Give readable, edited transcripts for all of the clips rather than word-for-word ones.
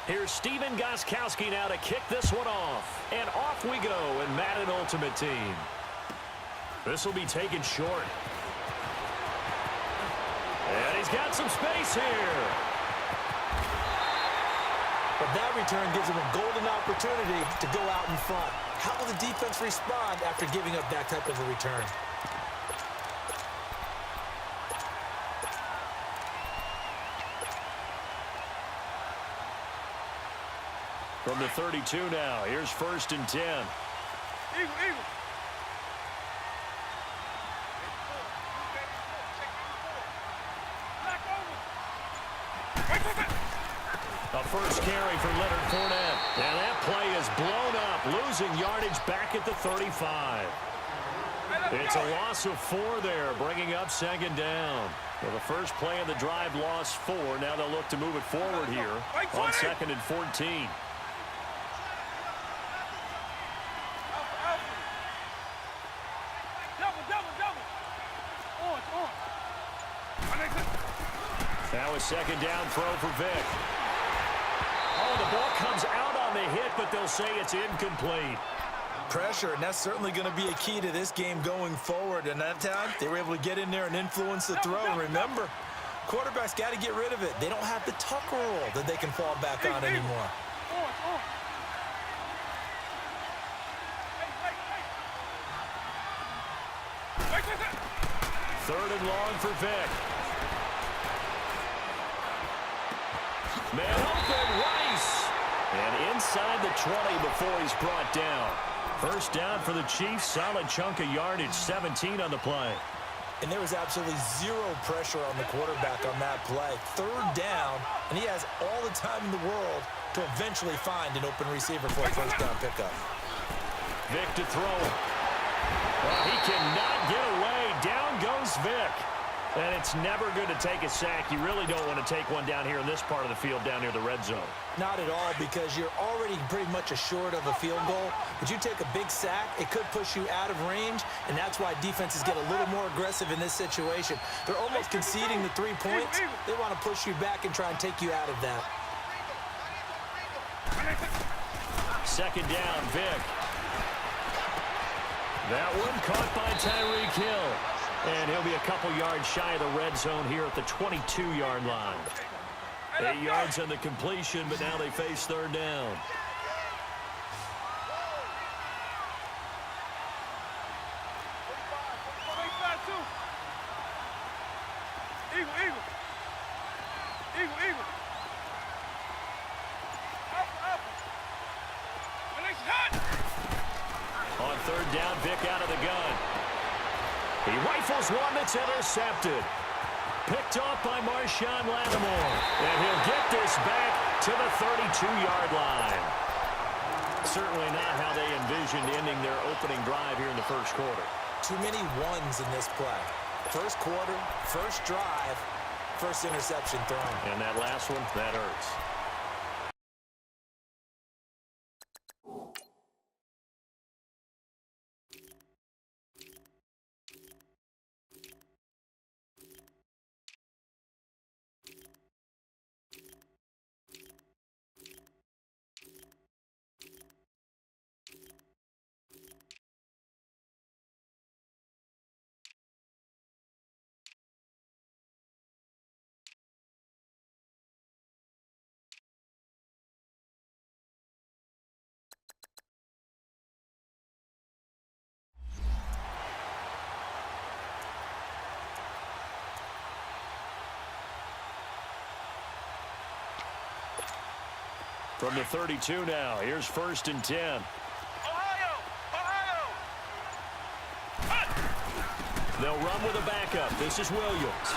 Here's Steven Gostkowski now to kick this one off. And off we go in Madden Ultimate Team. This will be taken short. And he's got some space here. But that return gives him a golden opportunity to go out in front. How will the defense respond after giving up that type of a return? From the 32 now, here's 1st and 10. Eagle. A first carry for Leonard Fournette. And that play is blown up, losing yardage back at the 35. It's a loss of 4 there, bringing up 2nd down. Well, the first play of the drive lost 4. Now they'll look to move it forward here on 2nd and 14. Now a 2nd down throw for Vick. Oh, the ball comes out on the hit, but they'll say it's incomplete. Pressure, and that's certainly going to be a key to this game going forward. And that time, they were able to get in there and influence the throw. And remember, quarterbacks got to get rid of it. They don't have the Tucker rule that they can fall back on anymore. 3rd and long for Vick. Man open, Rice. And inside the 20 before he's brought down. First down for the Chiefs. Solid chunk of yardage, 17 on the play. And there was absolutely zero pressure on the quarterback on that play. 3rd down, and he has all the time in the world to eventually find an open receiver for a 1st down pickup. Vick to throw. Well, he cannot get away. Down goes Vick. And it's never good to take a sack. You really don't want to take one down here in this part of the field, down near the red zone. Not at all, because you're already pretty much assured of a field goal. But you take a big sack, it could push you out of range, and that's why defenses get a little more aggressive in this situation. They're almost conceding the 3 points. They want to push you back and try and take you out of that. 2nd down, Vick. That one caught by Tyreek Hill. And he'll be a couple yards shy of the red zone here at the 22-yard line. 8 yards on the completion, but now they face 3rd down. On 3rd down, Vick out of the gun. He rifles one that's intercepted. Picked off by Marshawn Lattimore. And he'll get this back to the 32-yard line. Certainly not how they envisioned ending their opening drive here in the 1st quarter. Too many ones in this play. 1st quarter, 1st drive, 1st interception thrown. And that last one, that hurts. From the 32 now, here's 1st and 10. Ohio! They'll run with a backup. This is Williams.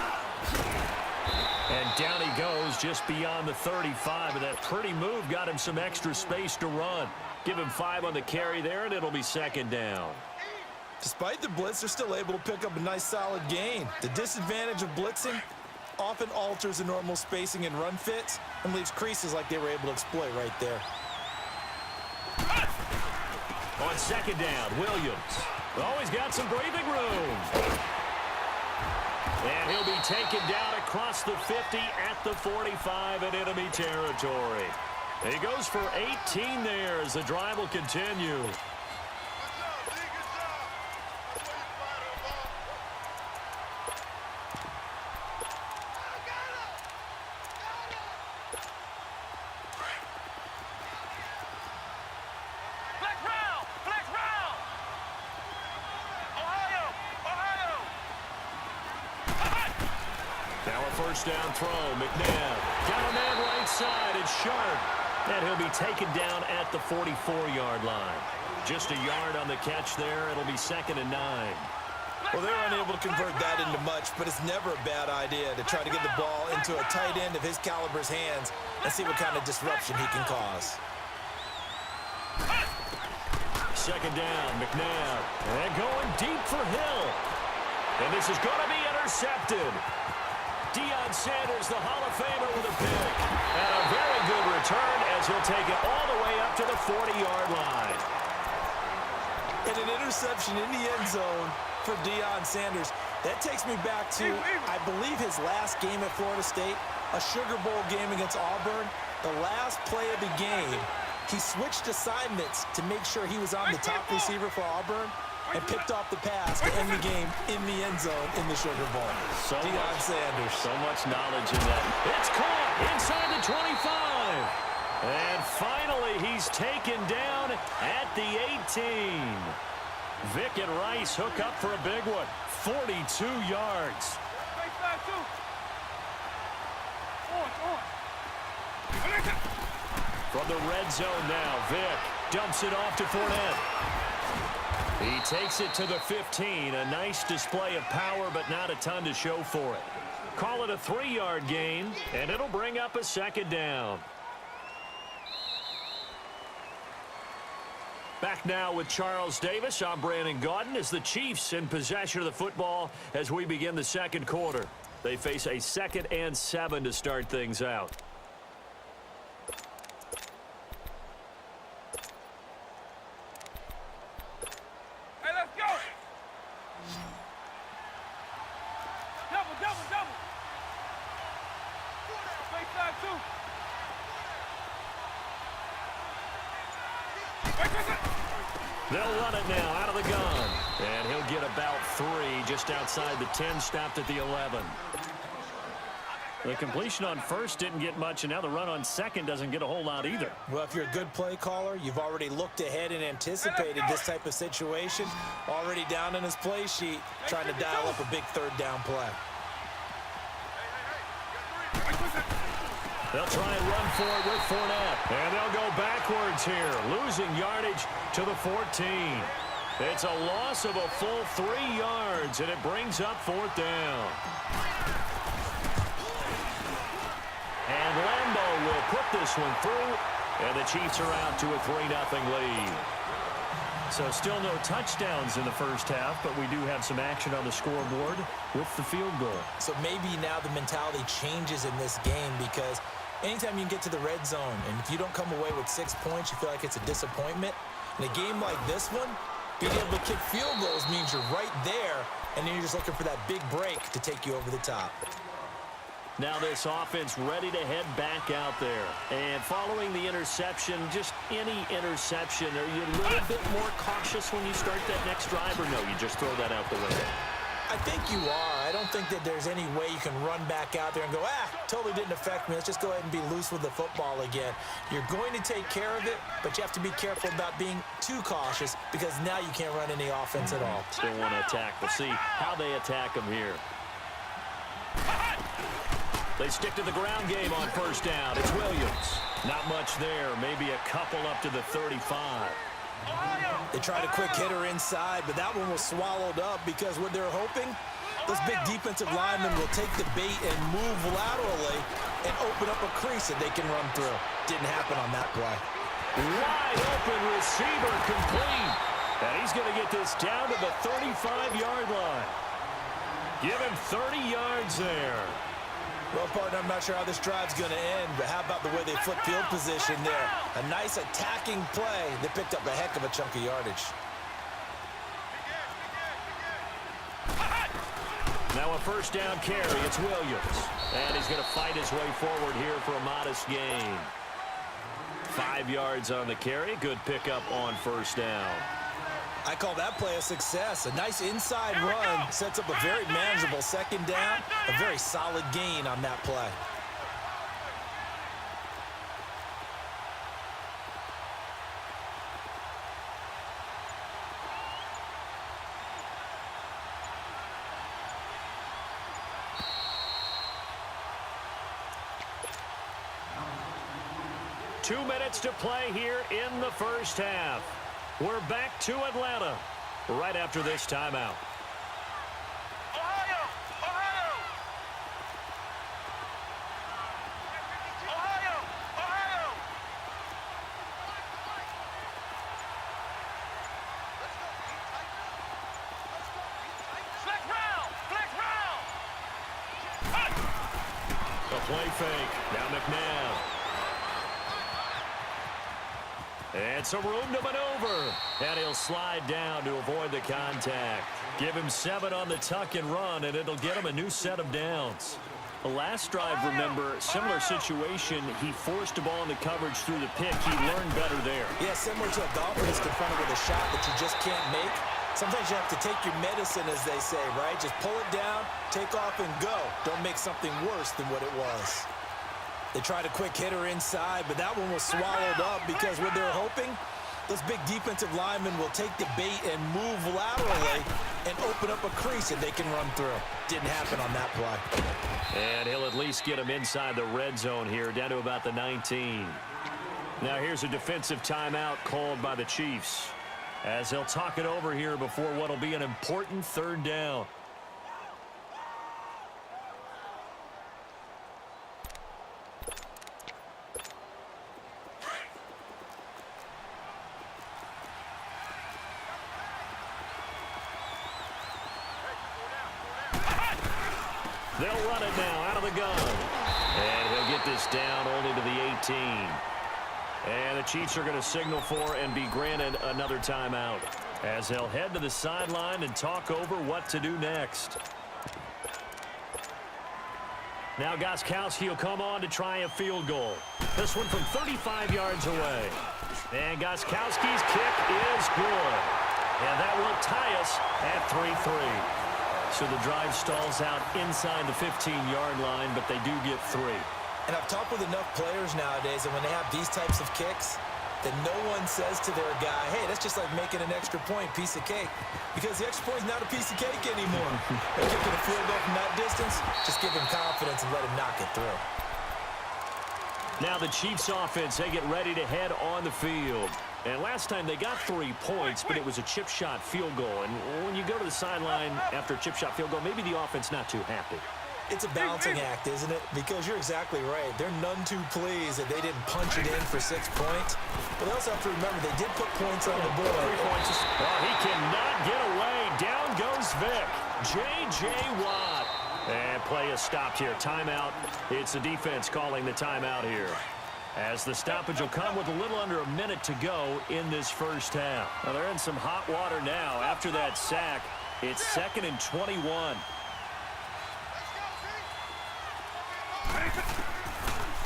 And down he goes just beyond the 35. And that pretty move got him some extra space to run. Give him 5 on the carry there, and it'll be 2nd down. Despite the blitz, they're still able to pick up a nice, solid gain. The disadvantage of blitzing often alters the normal spacing and run fits and leaves creases like they were able to exploit right there. On 2nd down, Williams. Oh, he's got some breathing room. And he'll be taken down across the 50 at the 45 in enemy territory. He goes for 18 there as the drive will continue. First down throw. McNabb got a man right side. It's Sharp. And he'll be taken down at the 44-yard line. Just a yard on the catch there. It'll be 2nd and 9. Well, they're unable to convert that into much, but it's never a bad idea to try to get the ball into a tight end of his caliber's hands and see what kind of disruption he can cause. 2nd down, McNabb. And going deep for Hill. And this is going to be intercepted. Deion Sanders, the Hall of Famer, with a pick. And a very good return as he'll take it all the way up to the 40-yard line. And an interception in the end zone for Deion Sanders. That takes me back to, I believe, his last game at Florida State, a Sugar Bowl game against Auburn. The last play of the game, he switched assignments to make sure he was on the top receiver for Auburn, and picked off the pass to end the game in the end zone in the Sugar Bowl. Deion Sanders. So much knowledge in that. It's caught inside the 25. And finally, he's taken down at the 18. Vick and Rice hook up for a big one. 42 yards. From the red zone now, Vick dumps it off to Fournette. He takes it to the 15. A nice display of power, but not a ton to show for it. Call it a 3-yard gain, and it'll bring up a 2nd down. Back now with Charles Davis. I'm Brandon Gaudin as the Chiefs in possession of the football as we begin the 2nd quarter. They face a 2nd and 7 to start things out. They'll run it now out of the gun. And he'll get about 3 just outside the 10, stopped at the 11. The completion on first didn't get much, and now the run on second doesn't get a whole lot either. Well, if you're a good play caller, you've already looked ahead and anticipated this type of situation. Already down in his play sheet, trying to dial up a big 3rd down play. They'll try and run for it with Fournette. And they'll go backwards here, losing yardage to the 14. It's a loss of a full 3 yards, and it brings up 4th down. And Lambeau will put this one through, and the Chiefs are out to a 3-0 lead. So still no touchdowns in the first half, but we do have some action on the scoreboard with the field goal. So maybe now the mentality changes in this game, because anytime you can get to the red zone, and if you don't come away with 6 points, you feel like it's a disappointment. In a game like this one, being able to kick field goals means you're right there, and then you're just looking for that big break to take you over the top. Now this offense ready to head back out there. And following the interception, just any interception, are you a little bit more cautious when you start that next drive, or no, you just throw that out the window? I think you are. I don't think that there's any way you can run back out there and go, totally didn't affect me. Let's just go ahead and be loose with the football again. You're going to take care of it, but you have to be careful about being too cautious, because now you can't run any offense at all. Still want to attack. We'll see how they attack them here. They stick to the ground game on first down. It's Williams. Not much there. Maybe a couple up to the 35. They tried a quick hitter inside, but that one was swallowed up, because what they're hoping, those big defensive linemen will take the bait and move laterally and open up a crease that they can run through. Didn't happen on that play. Wide open receiver complete. And he's going to get this down to the 35-yard line. Give him 30 yards there. Well, partner, I'm not sure how this drive's going to end, but how about the way they flip field position there? A nice attacking play. They picked up a heck of a chunk of yardage. Now a first down carry. It's Williams. And he's going to fight his way forward here for a modest gain. 5 yards on the carry. Good pickup on first down. I call that play a success. A nice inside run sets up a very manageable second down. A very solid gain on that play. Two minutes to play here in the first half. We're back to Atlanta right after this timeout. Ohio! Ohio! Ohio! Ohio! Flex round! Flex round! A play fake. Now McNabb. And some room to maneuver. And he'll slide down to avoid the contact. Give him 7 on the tuck and run, and it'll get him a new set of downs. The last drive, remember, similar situation. He forced a ball into coverage through the pick. He learned better there. Yeah, similar to a golfer that's confronted with a shot that you just can't make. Sometimes you have to take your medicine, as they say, right? Just pull it down, take off, and go. Don't make something worse than what it was. They tried a quick hitter inside, but that one was swallowed up because what they're hoping, those big defensive linemen will take the bait and move laterally and open up a crease that they can run through. Didn't happen on that play. And he'll at least get him inside the red zone here, down to about the 19. Now here's a defensive timeout called by the Chiefs, as they'll talk it over here before what will be an important third down. They'll run it now out of the gun. And he'll get this down only to the 18. And the Chiefs are going to signal for and be granted another timeout, as they'll head to the sideline and talk over what to do next. Now Gostkowski will come on to try a field goal. This one from 35 yards away. And Gostkowski's kick is good. And that will tie us at 3-3. So the drive stalls out inside the 15-yard line, but they do get 3. And I've talked with enough players nowadays, and when they have these types of kicks, that no one says to their guy, hey, that's just like making an extra point, piece of cake. Because the extra point is not a piece of cake anymore. They're kicking a field goal from that distance, just give him confidence and let him knock it through. Now the Chiefs offense, they get ready to head on the field. And last time they got 3 points, but it was a chip shot field goal. And when you go to the sideline after a chip shot field goal, maybe the offense not too happy. It's a balancing act, isn't it? Because you're exactly right. They're none too pleased that they didn't punch it in for 6 points. But they also have to remember they did put points on the board. 3 points. Oh, he cannot get away. Down goes Vic. J.J. Watt. And play is stopped here. Timeout. It's the defense calling the timeout here, as the stoppage will come with a little under a minute to go in this first half. Now they're in some hot water now after that sack. It's 2nd and 21.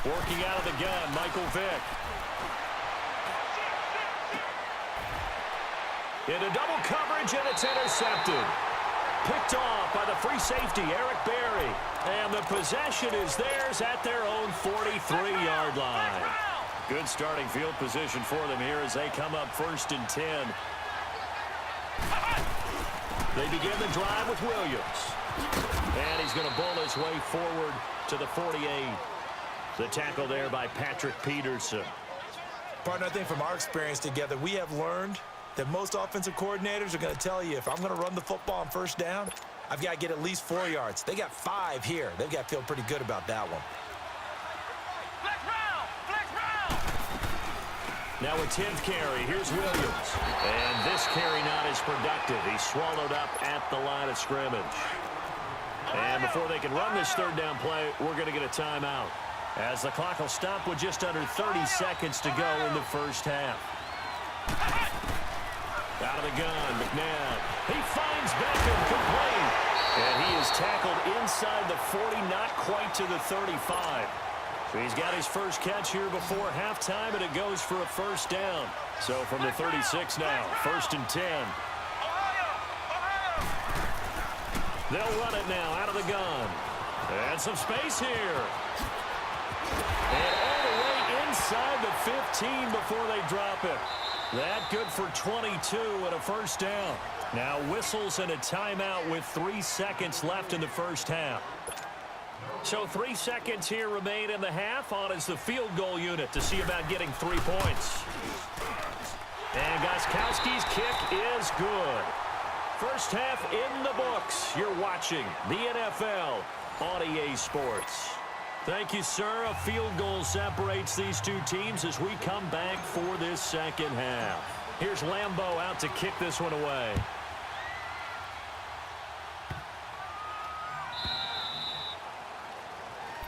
Working out of the gun, Michael Vick. Into double coverage, and it's intercepted. Picked off by the free safety, Eric Berry. And the possession is theirs at their own 43-yard line. Good starting field position for them here as they come up 1st and 10. They begin the drive with Williams. And he's going to bull his way forward to the 48. The tackle there by Patrick Peterson. Partner, I think from our experience together, we have learned that most offensive coordinators are going to tell you, if I'm going to run the football on 1st down, I've got to get at least 4 yards. They got 5 here. They've got to feel pretty good about that one. Flex round! Flex round! Now a 10th carry. Here's Williams. And this carry not as productive. He's swallowed up at the line of scrimmage. And before they can run this 3rd down play, we're going to get a timeout, as the clock will stop with just under 30 seconds to go in the first half. Out of the gun, McNabb. He finds Beckham complete. And he is tackled inside the 40, not quite to the 35. He's got his first catch here before halftime, and it goes for a first down. So from the 36 now, 1st and 10. They'll run it now out of the gun. And some space here. And all the way inside the 15 before they drop it. That good for 22 and a first down. Now whistles and a timeout with 3 seconds left in the first half. So 3 seconds here remain in the half. On is the field goal unit to see about getting 3 points. And Gostkowski's kick is good. First half in the books. You're watching the NFL on EA Sports. Thank you, sir. A field goal separates these two teams as we come back for this second half. Here's Lambeau out to kick this one away.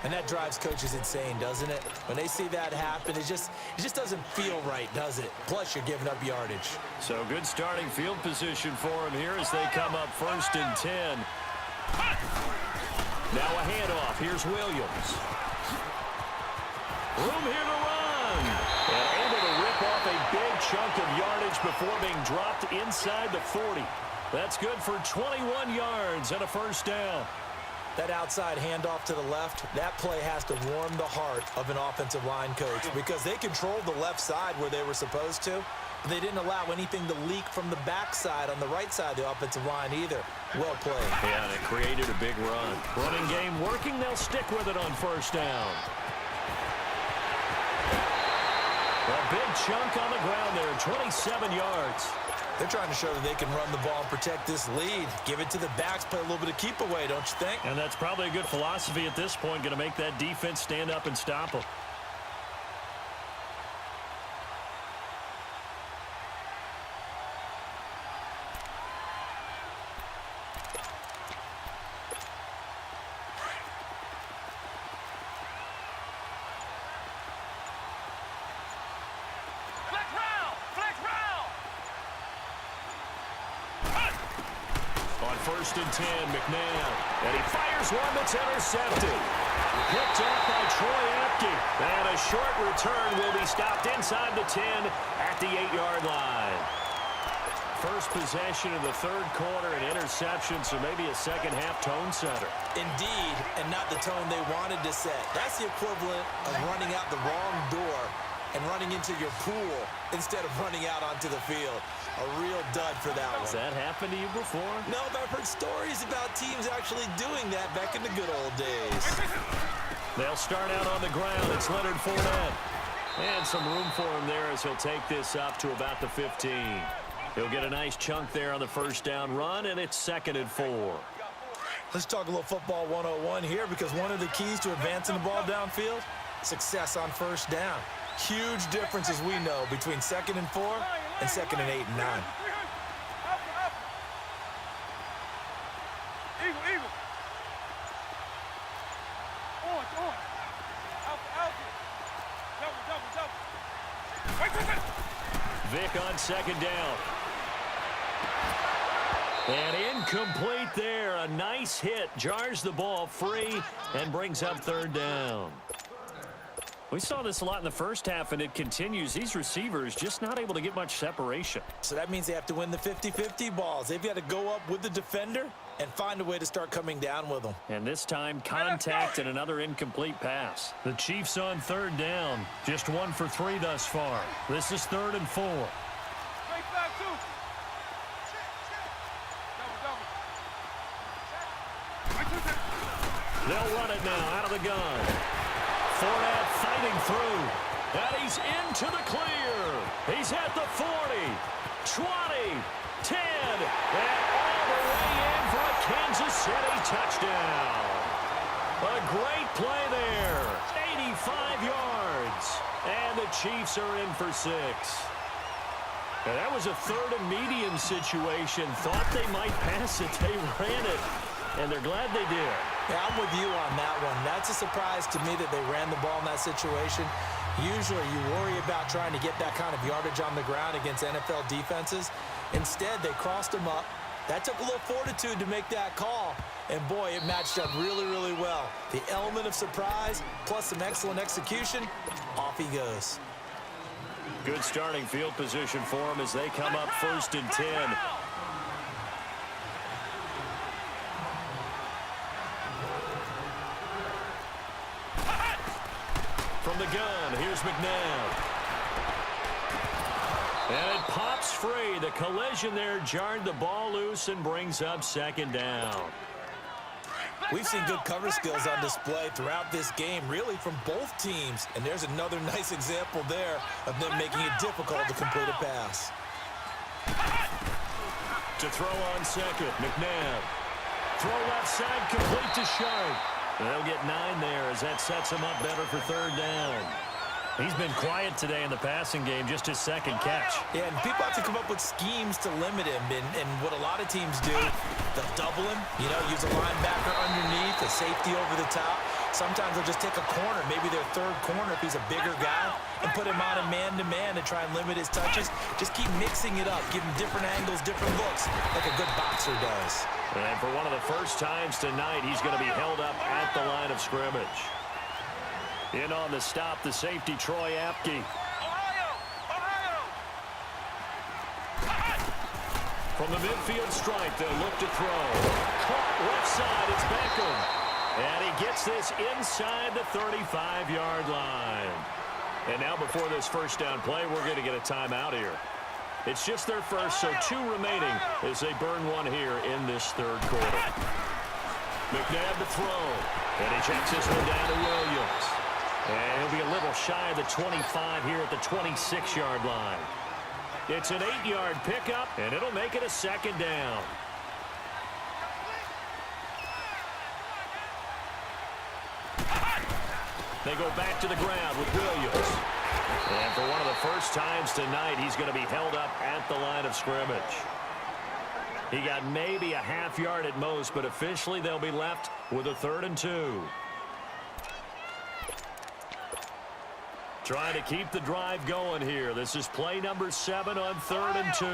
And that drives coaches insane, doesn't it? When they see that happen, it just doesn't feel right, does it? Plus, you're giving up yardage. So good starting field position for him here as they come up 1st and 10. Now a handoff. Here's Williams. Room here to run. And able to rip off a big chunk of yardage before being dropped inside the 40. That's good for 21 yards and a first down. That outside handoff to the left, that play has to warm the heart of an offensive line coach because they controlled the left side where they were supposed to, but they didn't allow anything to leak from the backside on the right side of the offensive line either. Well played. Yeah, and it created a big run. Running game working. They'll stick with it on first down. A big chunk on the ground there, 27 yards. They're trying to show that they can run the ball and protect this lead. Give it to the backs, play a little bit of keep away, don't you think? And that's probably a good philosophy at this point, going to make that defense stand up and stop them. First and 10, McNabb. And he fires one that's intercepted. Picked up by Troy Apke. And a short return will be stopped inside the 10 at the 8-yard line. First possession of the third quarter, an interception, so maybe a second-half tone setter. Indeed, and not the tone they wanted to set. That's the equivalent of running out the wrong door and running into your pool instead of running out onto the field. A real dud for that one. Has that happened to you before? No, but I've heard stories about teams actually doing that back in the good old days. They'll start out on the ground. It's Leonard Fournette. And some room for him there as he'll take this up to about the 15. He'll get a nice chunk there on the first down run, and it's 2nd and 4. Let's talk a little football 101 here because one of the keys to advancing the ball downfield, success on first down. Huge difference, as we know, between 2nd and 4 and 2nd and 8 and 9. Eagle. On. Out. Double. Wait. Vic on 2nd down. And incomplete there. A nice hit. Jars the ball free and brings up 3rd down. We saw this a lot in the first half, and it continues. These receivers just not able to get much separation. So that means they have to win the 50-50 balls. They've got to go up with the defender and find a way to start coming down with them. And this time, contact and another incomplete pass. The Chiefs on 3rd down. Just 1 for 3 thus far. This is 3rd and 4. Straight back, too. Double. They'll run it now out of the gun. Fournette fighting through. And he's into the clear. He's at the 40, 20, 10, and all the way in for a Kansas City touchdown. A great play there. 85 yards. And the Chiefs are in for 6. And that was a 3rd and medium situation. Thought they might pass it. They ran it. And they're glad they did. Yeah, I'm with you on that one. That's a surprise to me that they ran the ball in that situation. Usually you worry about trying to get that kind of yardage on the ground against NFL defenses. Instead, they crossed them up. That took a little fortitude to make that call. And boy, it matched up really, really well. The element of surprise plus some excellent execution, off he goes. Good starting field position for him as they come up 1st and 10. From the gun, here's McNabb. And it pops free. The collision there jarred the ball loose and brings up 2nd down. We've seen good cover skills on display throughout this game, really from both teams. And there's another nice example there of them making it difficult to complete a pass. To throw on 2nd, McNabb. Throw left side, complete to Sharp. They'll get 9 there as that sets him up better for 3rd down. He's been quiet today in the passing game, just his 2nd catch. Yeah, and people have to come up with schemes to limit him. And what a lot of teams do, they'll double him, use a linebacker underneath, a safety over the top. Sometimes they'll just take a corner, maybe their 3rd corner if he's a bigger guy, and put him on a man-to-man to try and limit his touches. Just keep mixing it up, give him different angles, different looks, like a good boxer does. And for one of the first times tonight, he's going to be held up at the line of scrimmage. In on the stop, the safety, Troy Apke. From the midfield stripe, they'll look to throw. Caught left side, it's Beckham. And he gets this inside the 35-yard line. And now before this 1st down play, we're going to get a timeout here. It's just their first, so 2 remaining as they burn 1 here in this 3rd quarter. McNabb to throw. And he checks this one down to Williams. And he'll be a little shy of the 25 here at the 26-yard line. It's an 8-yard pickup, and it'll make it a 2nd down. They go back to the ground with Williams. And for one of the first times tonight, he's going to be held up at the line of scrimmage. He got maybe a half yard at most, but officially they'll be left with a 3rd and 2. Trying to keep the drive going here. This is play number 7 on 3rd and 2.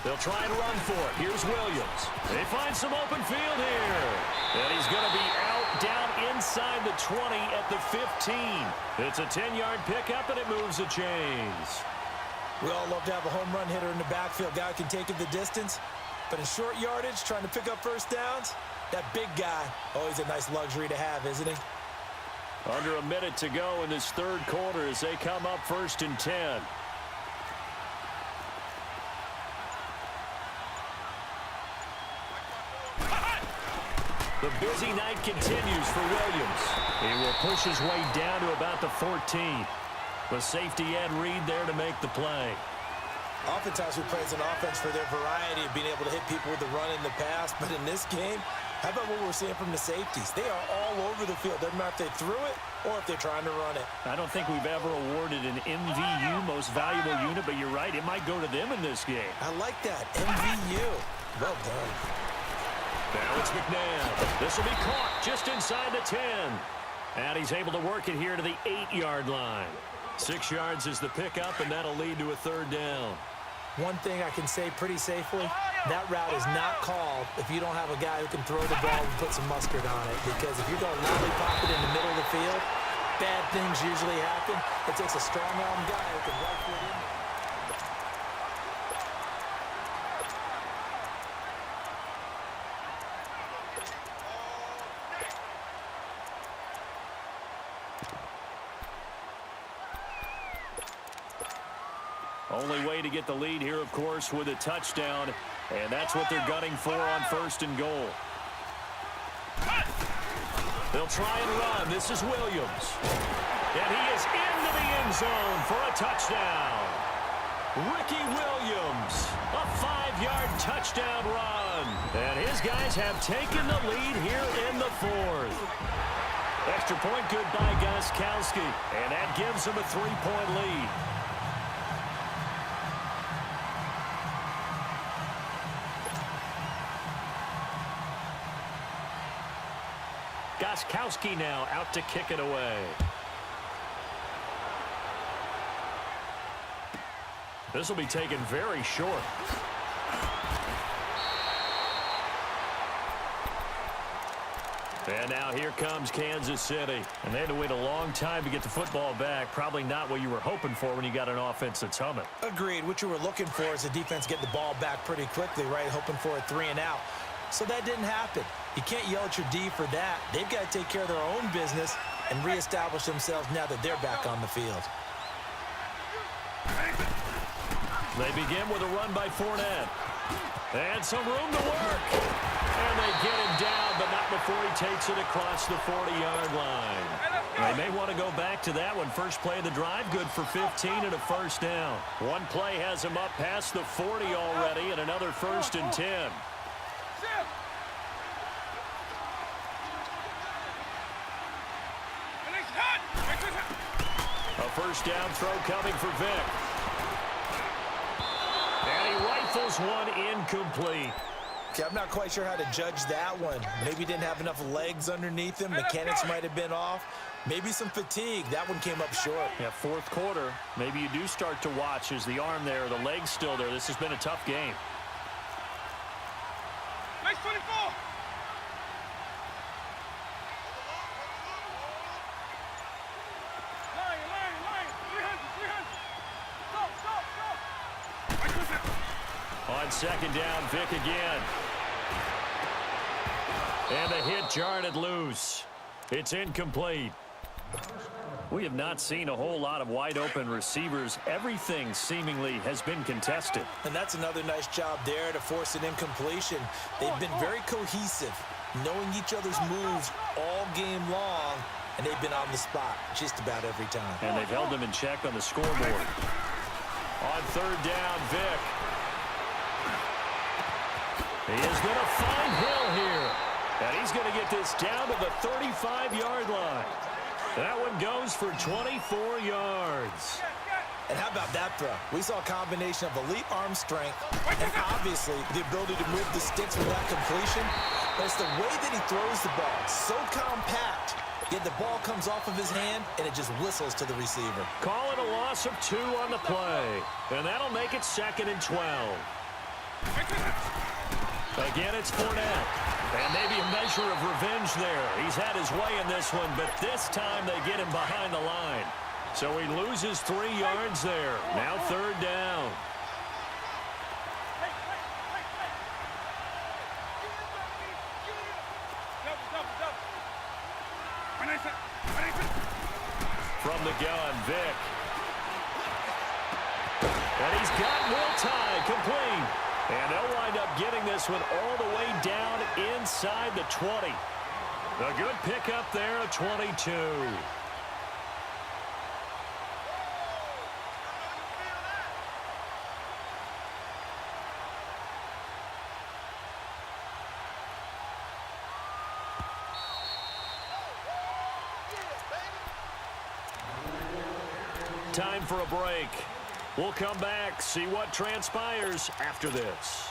They'll try to run for it. Here's Williams. They find some open field here. And he's going to be out down inside the 20 at the 15. It's a 10-yard pickup, and it moves the chains. We all love to have a home run hitter in the backfield. Guy who can take it the distance. But in short yardage, trying to pick up 1st downs, that big guy, always a nice luxury to have, isn't he? Under a minute to go in this 3rd quarter as they come up 1st and 10. The busy night continues for Williams. He will push his way down to about the 14. With safety Ed Reed there to make the play. Oftentimes we praise an offense for their variety of being able to hit people with the run in the pass. But in this game, how about what we're seeing from the safeties? They are all over the field. Doesn't matter if they threw it or if they're trying to run it. I don't think we've ever awarded an MVU, most valuable unit, but you're right, it might go to them in this game. I like that. MVU. Well done. Now it's McNabb. This will be caught just inside the 10. And he's able to work it here to the 8-yard line. 6 yards is the pickup, and that'll lead to a 3rd down. One thing I can say pretty safely, that route is not called if you don't have a guy who can throw the ball and put some mustard on it. Because if you're going to lollipop it in the middle of the field, bad things usually happen. It takes a strong-arm guy who can right foot in. Only way to get the lead here, of course, with a touchdown. And that's what they're gunning for on 1st and goal. They'll try and run. This is Williams. And he is into the end zone for a touchdown. Ricky Williams, a 5-yard touchdown run. And his guys have taken the lead here in the 4th. Extra point good by Gostkowski. And that gives them a 3-point lead. Gostkowski now out to kick it away. This will be taken very short. And now here comes Kansas City. And they had to wait a long time to get the football back. Probably not what you were hoping for when you got an offense that's humming. Agreed. What you were looking for is the defense getting the ball back pretty quickly, right? Hoping for a 3-and-out. So that didn't happen. You can't yell at your D for that. They've got to take care of their own business and reestablish themselves now that they're back on the field. They begin with a run by Fournette. And some room to work. And they get him down, but not before he takes it across the 40-yard line. They may want to go back to that one. First play of the drive, good for 15 and a first down. One play has him up past the 40 already, and another 1st and 10. A first down throw coming for Vic. And he rifles one incomplete. Okay, I'm not quite sure how to judge that one. Maybe didn't have enough legs underneath him. Mechanics might have been off. Maybe some fatigue. That one came up short. Yeah, fourth quarter. Maybe you do start to watch as the arm there, the leg's still there. This has been a tough game. Nice 24. On second down, Vic again. And the hit jarred loose. It's incomplete. We have not seen a whole lot of wide-open receivers. Everything seemingly has been contested. And that's another nice job there to force an incompletion. They've been very cohesive, knowing each other's moves all game long, and they've been on the spot just about every time. And they've held them in check on the scoreboard. On third down, Vic. He is going to find Hill here. And he's going to get this down to the 35-yard line. That one goes for 24 yards. And how about that throw? We saw a combination of elite arm strength and obviously the ability to move the sticks with that completion. But it's the way that he throws the ball. So compact. Yet the ball comes off of his hand and it just whistles to the receiver. Call it a loss of 2 on the play. And that'll make it 2nd and 12. Again, it's Fournette. And maybe a measure of revenge there. He's had his way in this one, but this time they get him behind the line. So he loses 3 yards there. Now third down. From the gun, Vic. And he's got Will Tye complete. And they'll wind up getting this one all the way down inside the 20. A good pickup there at 22. Time for a break. We'll come back, see what transpires after this.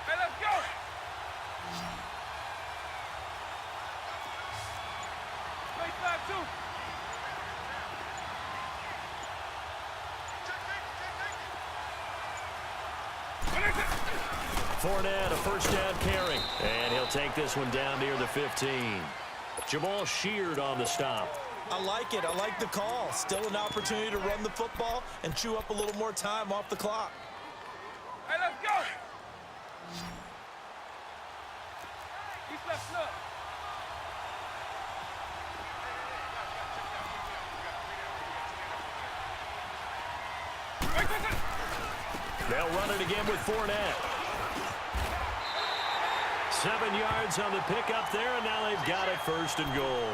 Hey, let's go! Straight back, too. Fournette, a first down carry. And he'll take this one down near the 15. Jamal Sheard on the stop. I like it. I like the call. Still an opportunity to run the football and chew up a little more time off the clock. Hey, let's go! He's left, look. They'll run it again with Fournette. 7 yards on the pickup there, and now they've got it 1st and goal.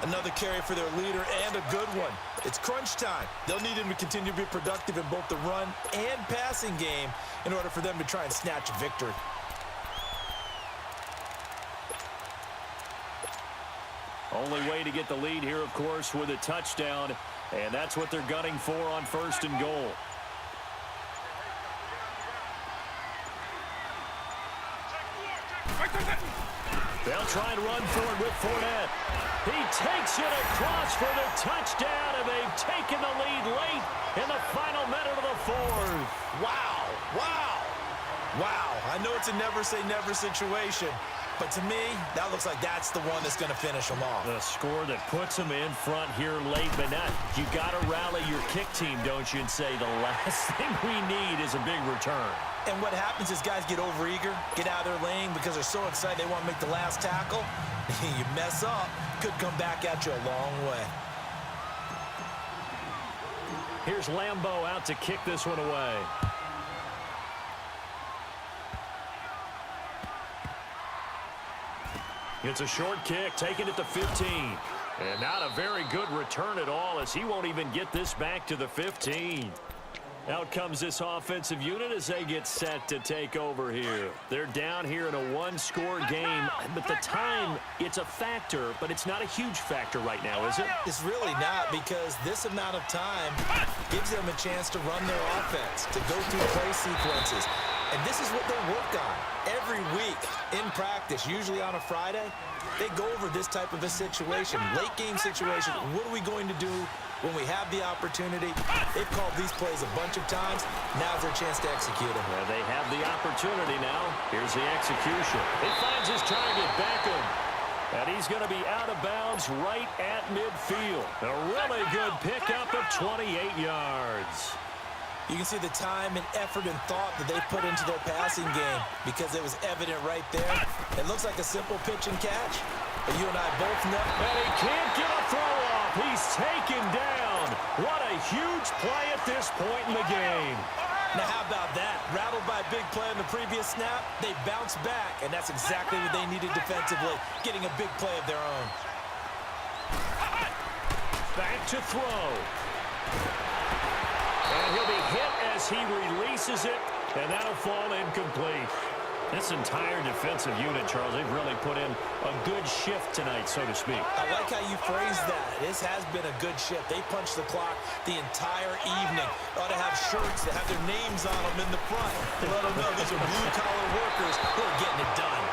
Another carry for their leader and a good one. It's crunch time. They'll need him to continue to be productive in both the run and passing game in order for them to try and snatch a victory. Only way to get the lead here, of course, with a touchdown, and that's what they're gunning for on 1st and goal. They'll try and run for it with Fournette. He takes it across for the touchdown, and they've taken the lead late in the final minute of the fourth. Wow, wow, wow. I know it's a never-say-never situation, but to me, that looks like that's the one that's going to finish them off. The score that puts them in front here late, but not. You got to rally your kick team, don't you, and say the last thing we need is a big return. And what happens is guys get overeager, get out of their lane because they're so excited they want to make the last tackle. You mess up, could come back at you a long way. Here's Lambeau out to kick this one away. It's a short kick, taking it to 15. And not a very good return at all, as he won't even get this back to the 15. Out comes this offensive unit as they get set to take over here. They're down here in a one-score game, but the time, it's a factor, but it's not a huge factor right now, is it? It's really not, because this amount of time gives them a chance to run their offense, to go through play sequences. And this is what they work on every week in practice, usually on a Friday. They go over this type of a situation, late game situation. What are we going to do when we have the opportunity? They've called these plays a bunch of times. Now's their chance to execute them. Well, they have the opportunity now. Here's the execution. He finds his target, Beckham. And he's going to be out of bounds right at midfield. A really good pickup of 28 yards. You can see the time and effort and thought that they put into their passing game because it was evident right there. It looks like a simple pitch and catch, but you and I both know. And he can't get a throw off. He's taken down. What a huge play at this point in the game. Now, how about that? Rattled by a big play on the previous snap, they bounced back, and that's exactly what they needed defensively, getting a big play of their own. Back to throw. And he'll be hit as he releases it, and that'll fall incomplete. This entire defensive unit, Charles, they've really put in a good shift tonight, so to speak. I like how you phrased that. This has been a good shift. They punched the clock the entire evening. They ought to have shirts that have their names on them in the front to let them know these are blue-collar workers who are getting it done.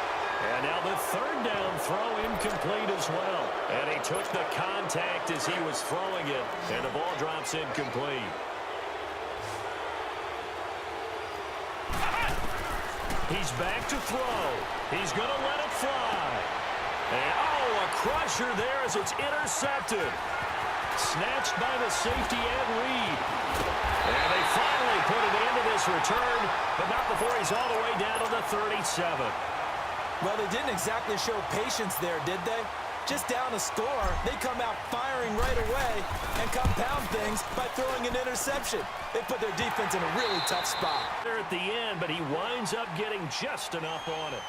And now the third down throw incomplete as well. And he took the contact as he was throwing it, and the ball drops incomplete. He's back to throw. He's going to let it fly. And, a crusher there as it's intercepted. Snatched by the safety Ed Reed. And they finally put an end to this return, but not before he's all the way down to the 37. Well, they didn't exactly show patience there, did they? Just down a score, they come out firing right away and compound things by throwing an interception. They put their defense in a really tough spot. There at the end, but he winds up getting just enough on it.